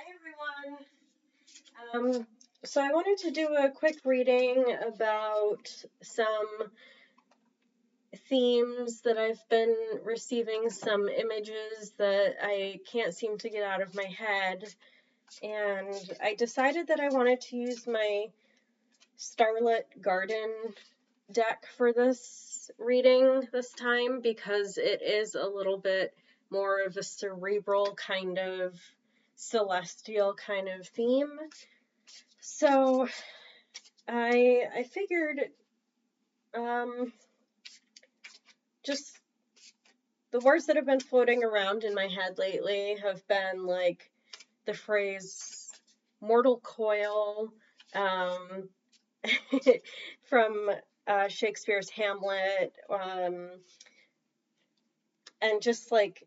Hi everyone. So I wanted to do a quick reading about some themes that I've been receiving, some images that I can't seem to get out of my head. And I decided that I wanted to use my Starlit Garden deck for this reading this time because it is a little bit more of a cerebral kind of celestial kind of theme. So I figured just the words that have been floating around in my head lately have been like the phrase mortal coil from Shakespeare's Hamlet, and just like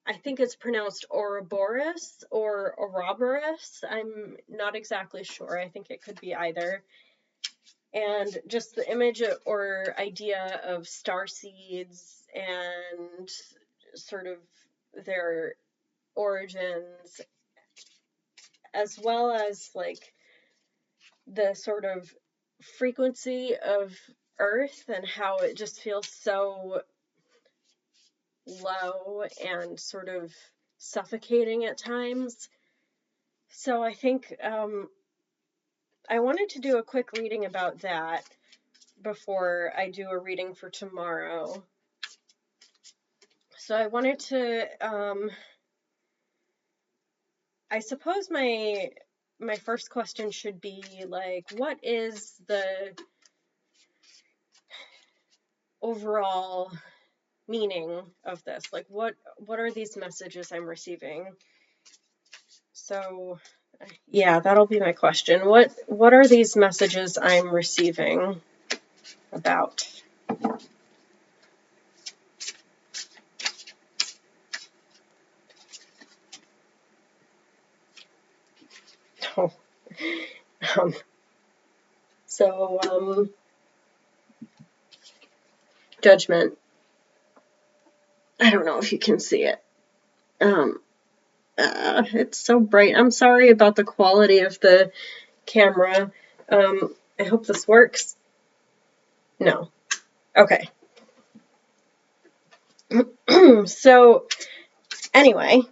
I think it's pronounced Ouroboros or Ouroboros. I'm not exactly sure. I think it could be either. And just the image or idea of star seeds and sort of their origins, as well as like the sort of frequency of Earth and how it just feels so low and sort of suffocating at times. So I think I wanted to do a quick reading about that before I do a reading for tomorrow. So I wanted to, I suppose my first question should be like, what is the overall meaning of this? Like, what are these messages I'm receiving? So, yeah, that'll be my question. What are these messages I'm receiving about? Oh. So, judgment. I don't know if you can see it. It's so bright. I'm sorry about the quality of the camera. I hope this works. No. Okay. So, anyway,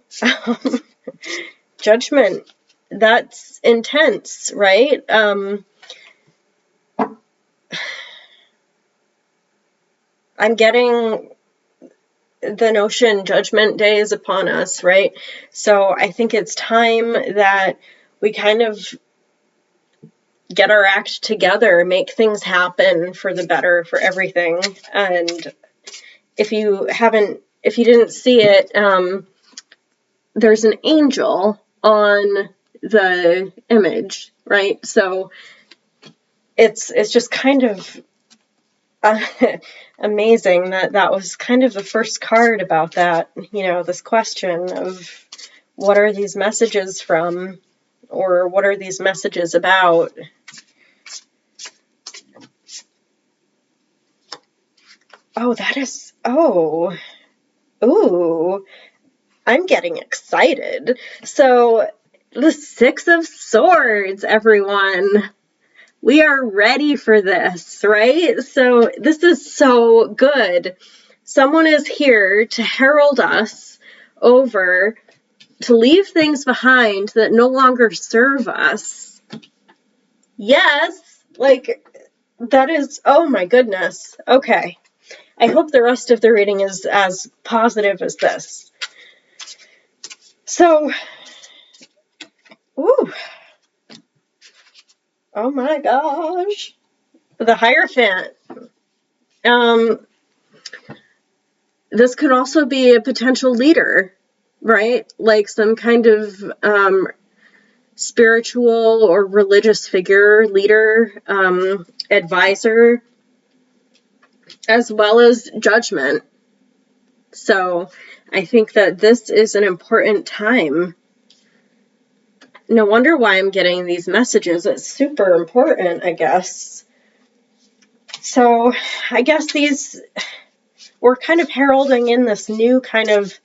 judgment. That's intense, right? I'm getting the notion Judgment Day is upon us, right? So I think it's time that we kind of get our act together, make things happen for the better for everything. And if you didn't see it, there's an angel on the image, right? So it's just kind of amazing that was kind of the first card about that, this question of what are these messages from, or what are these messages about? Ooh, I'm getting excited. So the Six of Swords, everyone. We are ready for this, right? So this is so good. Someone is here to herald us over, to leave things behind that no longer serve us. Yes, like that is, oh my goodness. Okay. I hope the rest of the reading is as positive as this. So, ooh. Oh my gosh. The Hierophant. This could also be a potential leader, right? Like some kind of spiritual or religious figure, leader, advisor, as well as judgment. So I think that this is an important time. No wonder why I'm getting these messages. It's super important, I guess. So I guess we're kind of heralding in this new kind of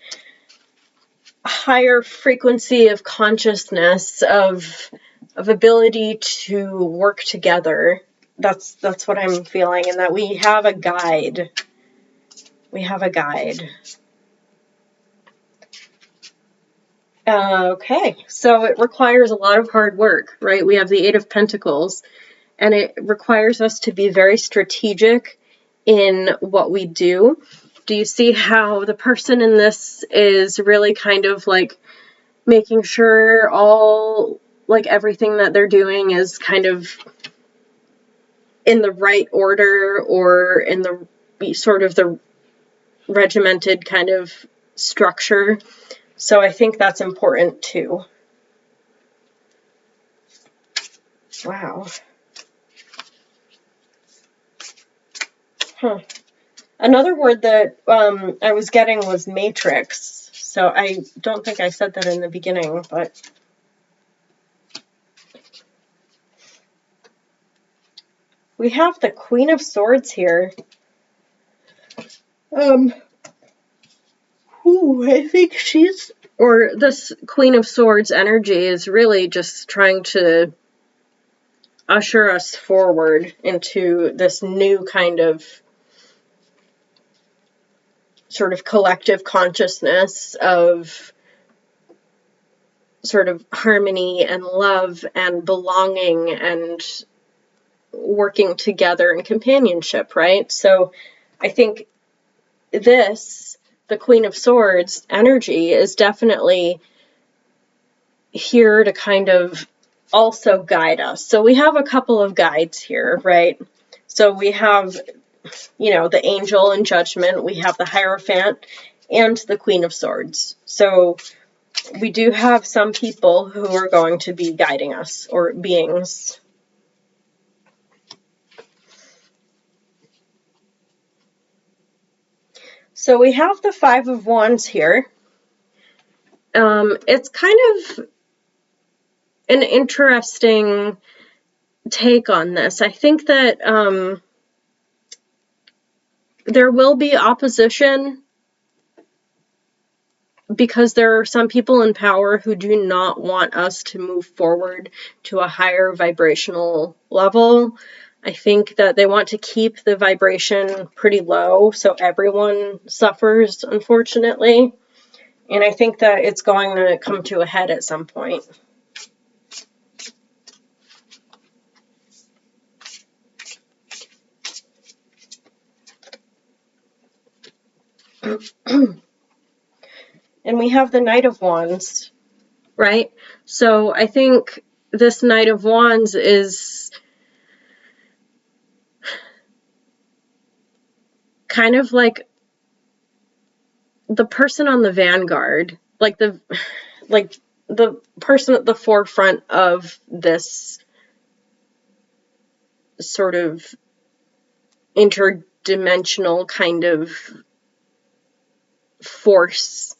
higher frequency of consciousness, of ability to work together. That's what I'm feeling, and that we have a guide. We have a guide. Okay, so it requires a lot of hard work, right? We have the Eight of Pentacles, and it requires us to be very strategic in what we do. Do you see how the person in this is really kind of like making sure all, like everything that they're doing is kind of in the right order, or in the sort of the regimented kind of structure? So I think that's important too. Wow. Huh. Another word that I was getting was matrix. So I don't think I said that in the beginning, but we have the Queen of Swords here. I think this Queen of Swords energy is really just trying to usher us forward into this new kind of sort of collective consciousness of sort of harmony and love and belonging and working together in companionship, right? So I think the Queen of Swords energy is definitely here to kind of also guide us. So we have a couple of guides here, right? So we have, the Angel in Judgment, we have the Hierophant, and the Queen of Swords. So we do have some people who are going to be guiding us, or beings. So we have the Five of Wands here. It's kind of an interesting take on this. I think that there will be opposition, because there are some people in power who do not want us to move forward to a higher vibrational level. I think that they want to keep the vibration pretty low so everyone suffers, unfortunately. And I think that it's going to come to a head at some point. And we have the Knight of Wands, right? So I think this Knight of Wands is kind of like the person on the vanguard, like the person at the forefront of this sort of interdimensional kind of force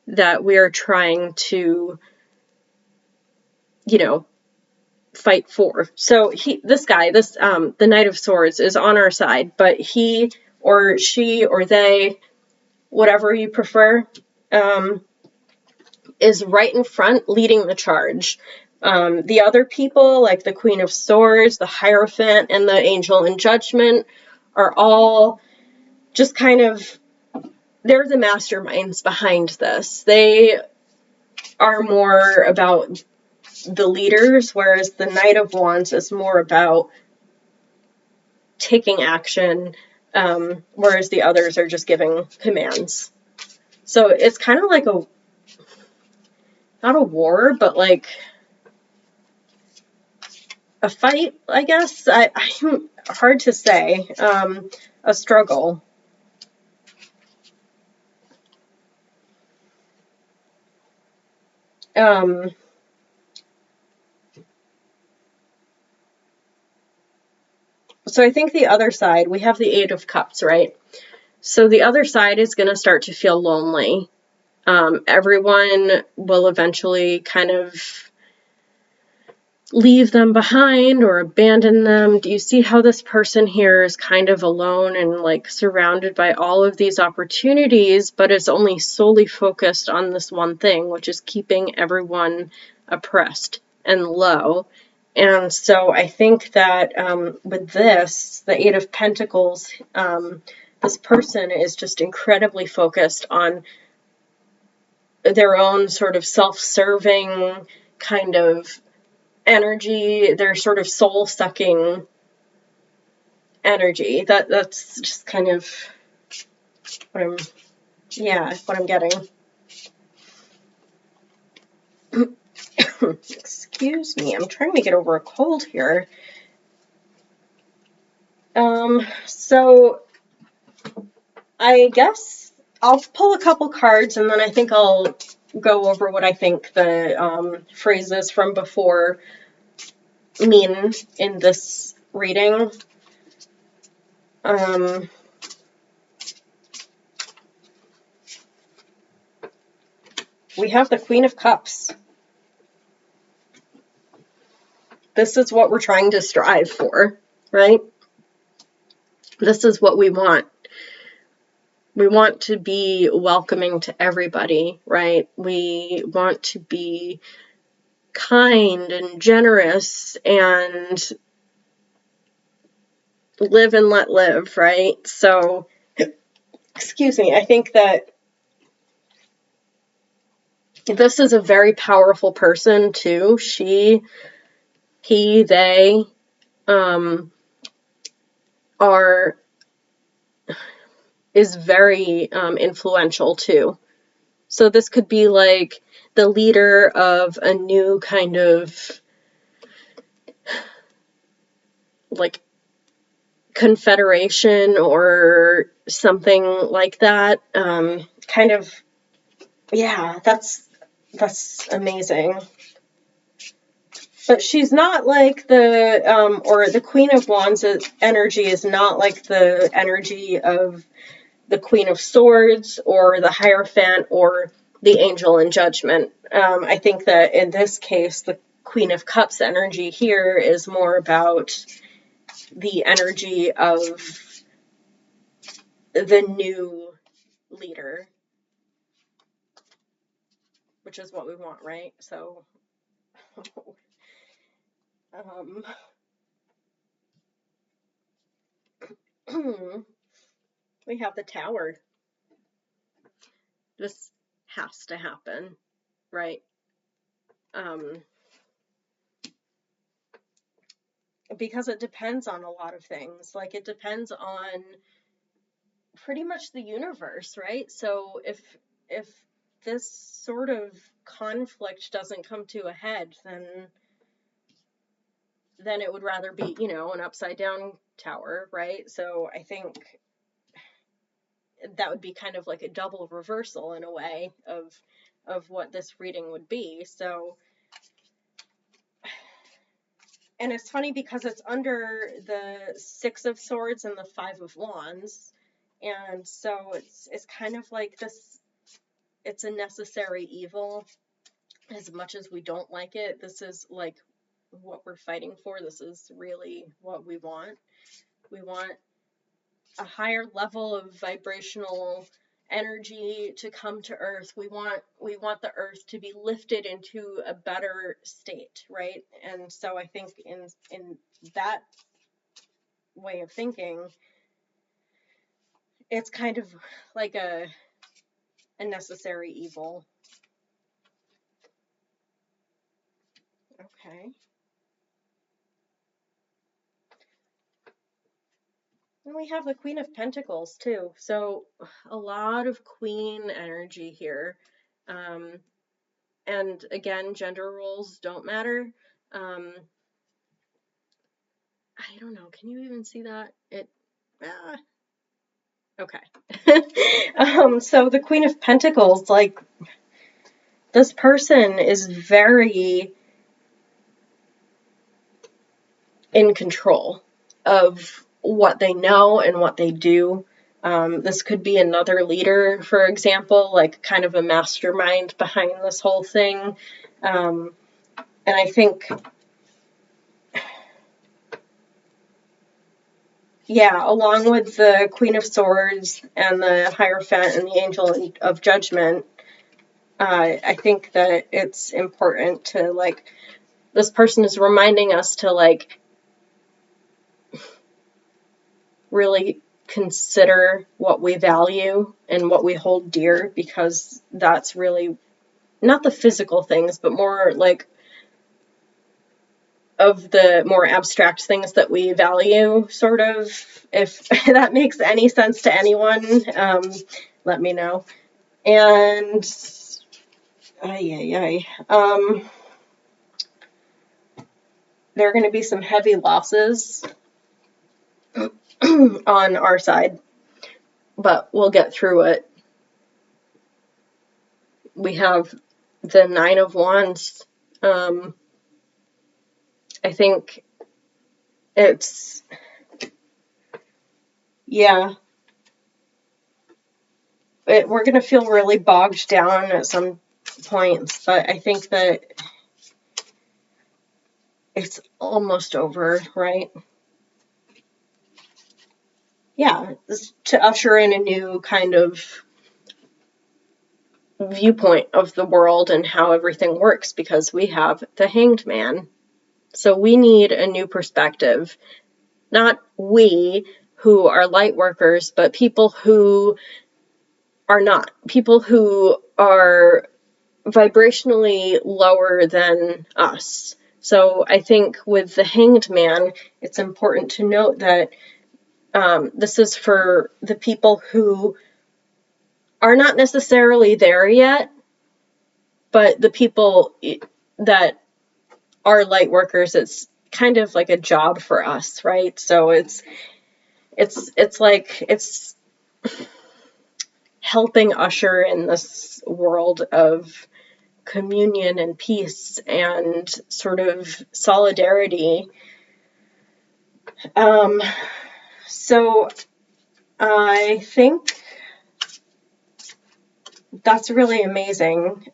that we're trying to, fight for. So the Knight of Swords is on our side, but he or she or they, whatever you prefer, is right in front leading the charge. The other people, like the Queen of Swords, the Hierophant, and the Angel in Judgment, are all just kind of, they're the masterminds behind this. They are more about the leaders, whereas the Knight of Wands is more about taking action, whereas the others are just giving commands. So it's kind of like not a war, but like a fight, I guess. I'm hard to say. A struggle. So I think the other side, we have the Eight of Cups, right? So the other side is going to start to feel lonely. Everyone will eventually kind of leave them behind or abandon them? Do you see how this person here is kind of alone and like surrounded by all of these opportunities, but is only solely focused on this one thing, which is keeping everyone oppressed and low? And so I think that with this, the Eight of Pentacles, this person is just incredibly focused on their own sort of self-serving kind of energy, their sort of soul-sucking energy. That's just kind of what I'm getting. Excuse me, I'm trying to get over a cold here. So I guess I'll pull a couple cards and then I think I'll go over what I think the phrases from before mean in this reading. We have the Queen of Cups. This is what we're trying to strive for, right? This is what we want. We want to be welcoming to everybody, right? We want to be kind and generous and live and let live, right? So, excuse me, I think that this is a very powerful person too. She, he, they is very influential too. So this could be like the leader of a new kind of like confederation or something like that. Kind of, yeah, that's amazing. But she's not like the, or the Queen of Wands energy is not like the energy of the Queen of Swords or the Hierophant or the Angel in Judgment. I think that in this case, the Queen of Cups energy here is more about the energy of the new leader, which is what we want, right? So, we have the Tower. This has to happen, right? Because it depends on a lot of things. Like, it depends on pretty much the universe, right? So if this sort of conflict doesn't come to a head, then it would rather be, you know, an upside down tower, right? So I think that would be kind of like a double reversal in a way of what this reading would be. So, and it's funny because it's under the Six of Swords and the Five of Wands, and so it's kind of like this, it's a necessary evil. As much as we don't like it, this is like what we're fighting for. This is really what we want. We want a higher level of vibrational energy to come to Earth. We want the Earth to be lifted into a better state, right? And so I think in that way of thinking, it's kind of like a necessary evil. Okay. And we have the Queen of Pentacles too. So a lot of queen energy here. And again, gender roles don't matter. I don't know. Can you even see that? Okay. So the Queen of Pentacles, like, this person is very in control of what they know and what they do. This could be another leader, for example, like kind of a mastermind behind this whole thing. And I think yeah, along with the Queen of Swords and the Hierophant and the Angel of Judgment, I think that it's important to, like, this person is reminding us to, like, really consider what we value and what we hold dear, because that's really not the physical things, but more like of the more abstract things that we value, sort of. If that makes any sense to anyone, let me know. And there are going to be some heavy losses on our side, but we'll get through it. We have the Nine of Wands. I think it's, yeah, we're going to feel really bogged down at some points, but I think that it's almost over, right? Yeah, to usher in a new kind of viewpoint of the world and how everything works, because we have the Hanged Man. So we need a new perspective. Not we who are light workers, but people who are not. People who are vibrationally lower than us. So I think with the Hanged Man, it's important to note that this is for the people who are not necessarily there yet, but the people that are light workers, it's kind of like a job for us, right? So it's like it's helping usher in this world of communion and peace and sort of solidarity. So I think that's really amazing.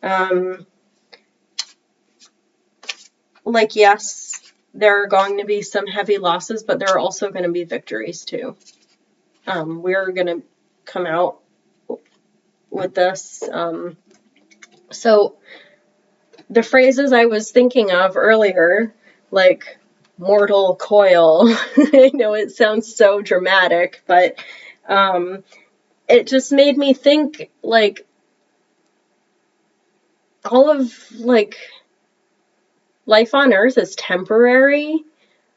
Like, yes, there are going to be some heavy losses, but there are also going to be victories too. We're going to come out with this. So the phrases I was thinking of earlier, like mortal coil, I know it sounds so dramatic, but it just made me think, like, all of, like, life on Earth is temporary.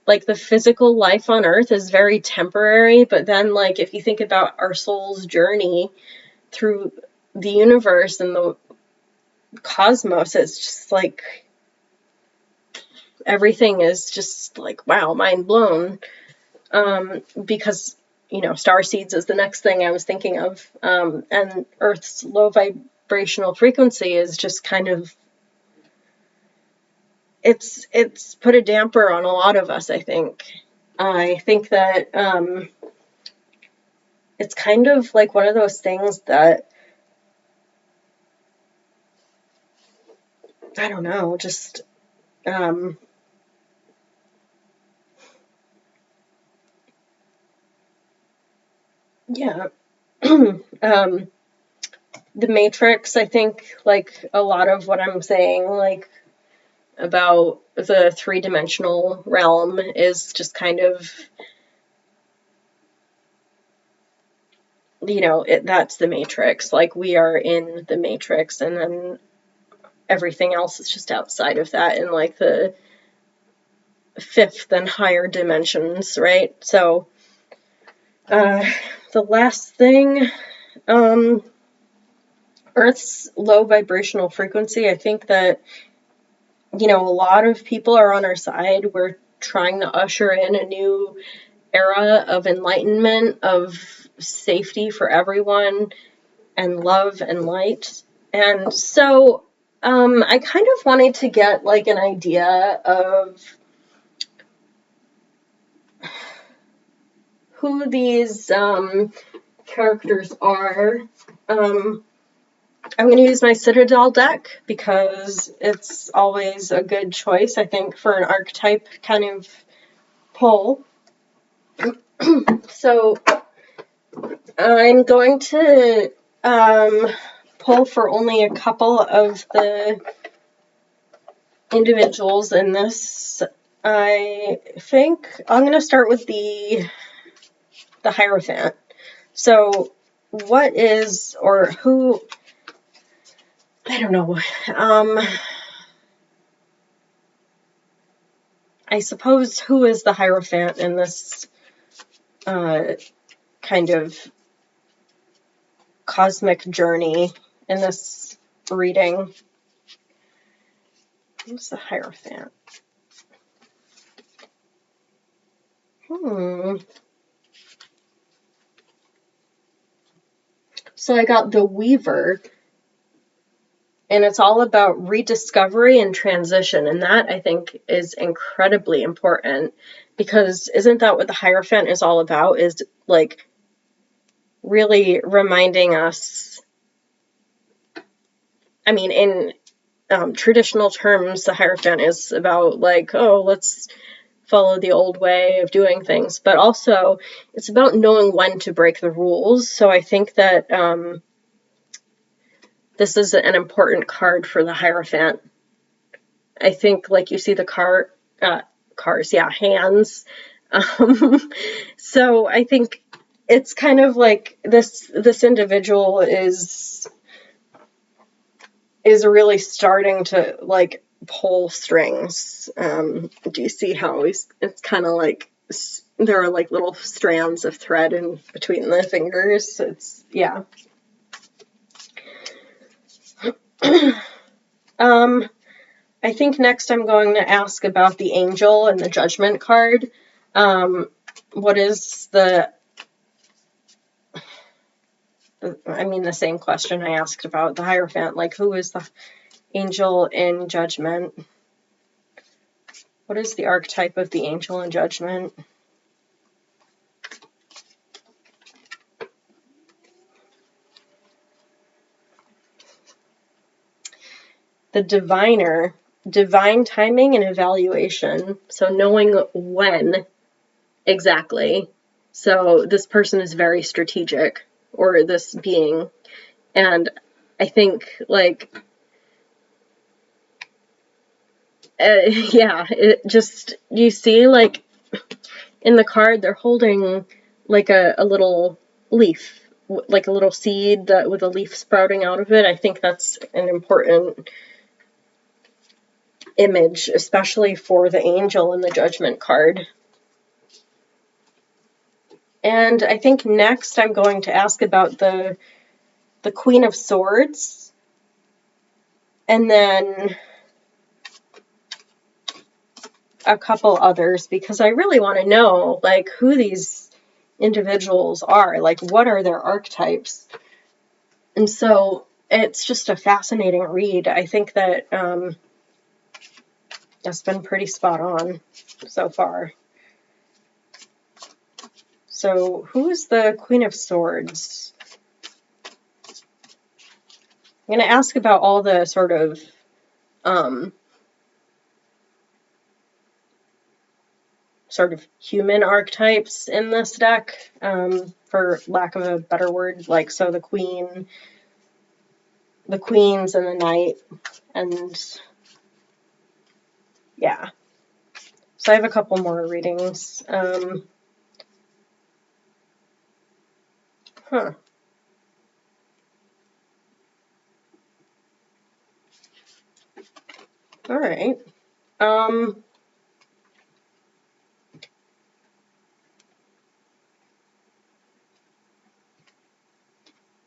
Like, the physical life on Earth is very temporary, but then, like, if you think about our soul's journey through the universe and the cosmos, it's just like everything is just like, wow, mind blown. Because, you know, star seeds is the next thing I was thinking of. And Earth's low vibrational frequency is just kind of, it's put a damper on a lot of us, I think. I think that it's kind of like one of those things that, I don't know, just yeah. The Matrix, I think, like a lot of what I'm saying, like about the three-dimensional realm, is just kind of, you know, that's the Matrix. Like, we are in the Matrix, and then everything else is just outside of that in, like, the fifth and higher dimensions, right? So the last thing, Earth's low vibrational frequency, I think that, you know, a lot of people are on our side. We're trying to usher in a new era of enlightenment, of safety for everyone, and love and light. And so I kind of wanted to get, like, an idea of who these characters are. I'm going to use my Citadel deck because it's always a good choice, I think, for an archetype kind of pull. So I'm going to pull for only a couple of the individuals in this. I think I'm going to start with the Hierophant. So what is, or who, I don't know, I suppose who is the Hierophant in this kind of cosmic journey in this reading? Who's the Hierophant? So I got the Weaver, and it's all about rediscovery and transition, and that I think is incredibly important, because isn't that what the Hierophant is all about, is like really reminding us, I mean, in traditional terms, the Hierophant is about like, oh, let's follow the old way of doing things, but also it's about knowing when to break the rules. So I think that this is an important card for the Hierophant. I think, like, you see the hands. So I think it's kind of like this individual is really starting to like pull strings. Do you see how it's kind of like there are like little strands of thread in between the fingers? It's, yeah. I think next I'm going to ask about the Angel and the Judgment card. What is the same question I asked about the Hierophant, like who is the Angel in Judgment? What is the archetype of the Angel in Judgment? The Diviner, divine timing and evaluation. So knowing when exactly. So this person is very strategic, or this being. And I think, like, yeah, it just, you see, like, in the card, they're holding, like, a little leaf, like a little seed that with a leaf sprouting out of it. I think that's an important image, especially for the Angel in the Judgment card. And I think next I'm going to ask about the Queen of Swords, and then a couple others, because I really want to know, like, who these individuals are, like, what are their archetypes. And so it's just a fascinating read. I think that that's been pretty spot on so far. So who is the Queen of Swords? I'm going to ask about all the sort of human archetypes in this deck, for lack of a better word, like, so the Queen, the Queens, and the Knight, and yeah. So I have a couple more readings. All right.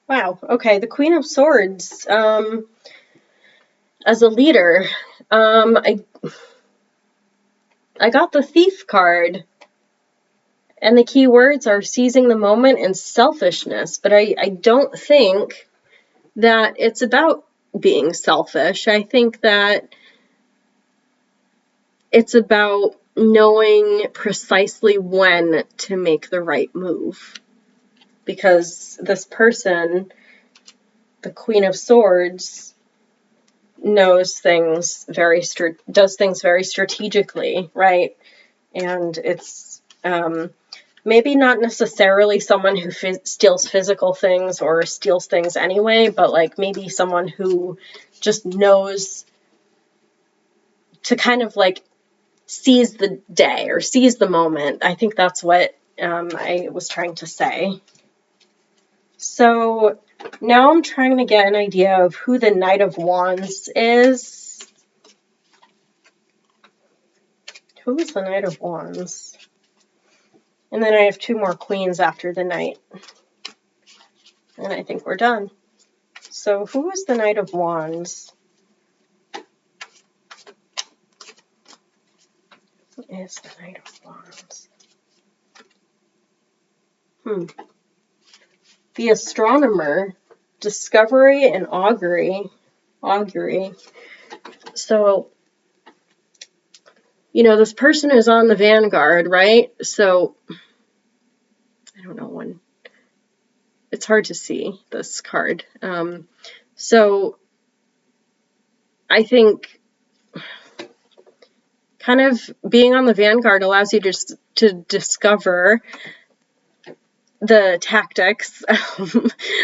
Wow. Okay. The Queen of Swords. As a leader, I got the Thief card, and the key words are seizing the moment and selfishness. But I don't think that it's about being selfish. I think that it's about knowing precisely when to make the right move. Because this person, the Queen of Swords, does things very strategically, right? And it's maybe not necessarily someone who steals physical things or steals things anyway, but like maybe someone who just knows to kind of like seize the day or seize the moment. I think that's what I was trying to say. So now I'm trying to get an idea of who the Knight of Wands is. Who is the Knight of Wands? And then I have 2 more queens after the Knight. And I think we're done. So who is the Knight of Wands? Who is the Knight of Wands? The Astronomer, Discovery, and Augury. So, you know, this person is on the Vanguard, right? So, I don't know when. It's hard to see this card. So, I think kind of being on the Vanguard allows you to discover the tactics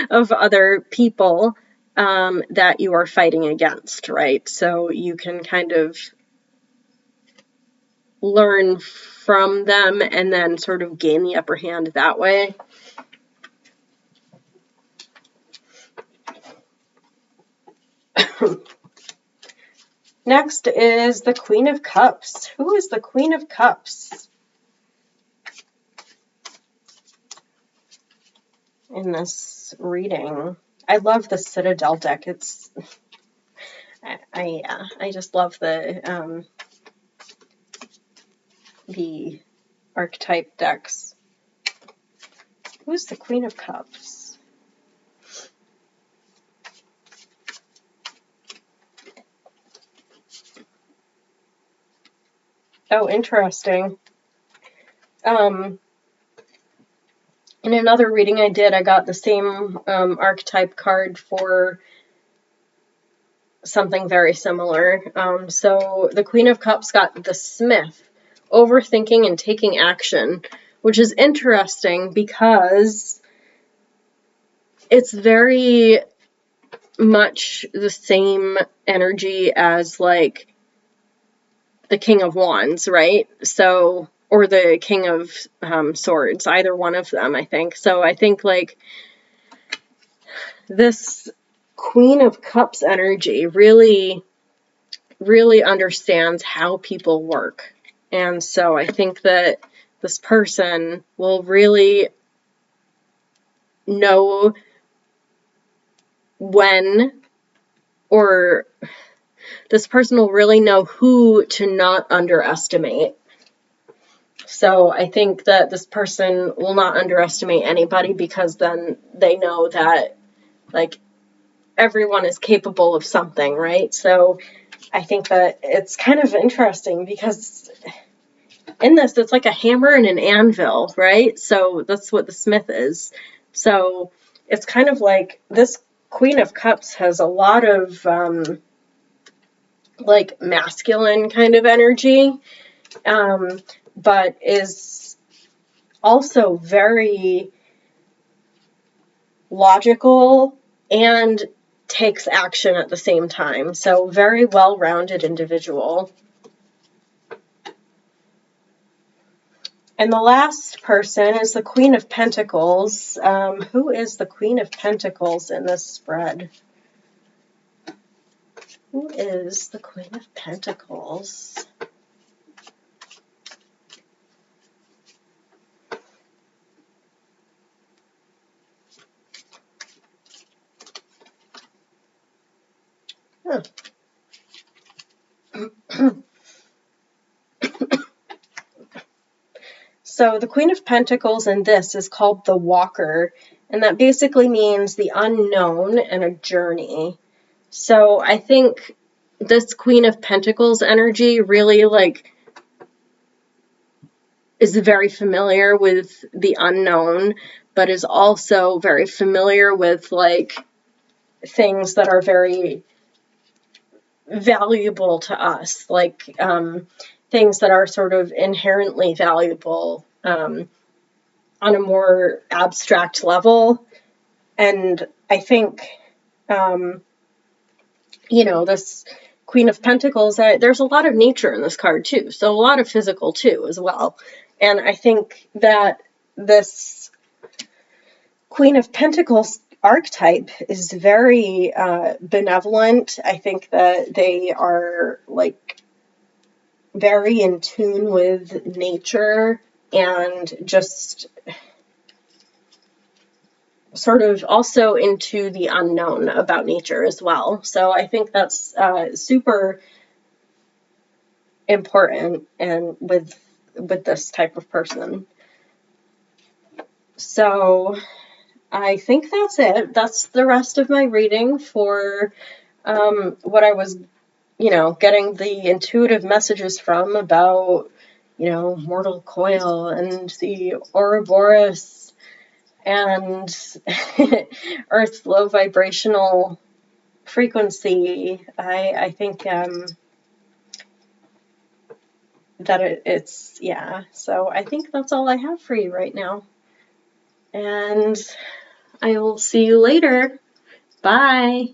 of other people that you are fighting against, right? So you can kind of learn from them and then sort of gain the upper hand that way. Next is the Queen of Cups. Who is the Queen of Cups in this reading? I love the Citadel deck. It's I just love the archetype decks. Who's the Queen of Cups? Oh, interesting. In another reading I did, I got the same archetype card for something very similar. So the Queen of Cups got the Smith, overthinking and taking action, which is interesting because it's very much the same energy as like the King of Wands, right? So, or the King of Swords, either one of them, I think. So I think like this Queen of Cups energy really understands how people work. And so I think that this person will really know when, or this person will really know who to not underestimate. So I think that this person will not underestimate anybody because then they know that like everyone is capable of something, right? So I think that it's kind of interesting because in this, it's like a hammer and an anvil, right? So that's what the Smith is. So it's kind of like this Queen of Cups has a lot of like masculine kind of energy, but is also very logical and takes action at the same time. So very well-rounded individual. And the last person is the Queen of Pentacles. Who is the Queen of Pentacles in this spread? Who is the Queen of Pentacles? Huh. So the Queen of Pentacles in this is called the Walker, and that basically means the unknown and a journey. So I think this Queen of Pentacles energy really like is very familiar with the unknown, but is also very familiar with like things that are very valuable to us, like things that are sort of inherently valuable on a more abstract level. And I think, this Queen of Pentacles, there's a lot of nature in this card too. So a lot of physical too as well. And I think that this Queen of Pentacles archetype is very benevolent. I think that they are like very in tune with nature and just sort of also into the unknown about nature as well. So I think that's super important and with this type of person. So I think that's it. That's the rest of my reading for what I was, getting the intuitive messages from about, mortal coil and the Ouroboros and Earth's low vibrational frequency. I think that it's, yeah. So I think that's all I have for you right now. And I will see you later. Bye.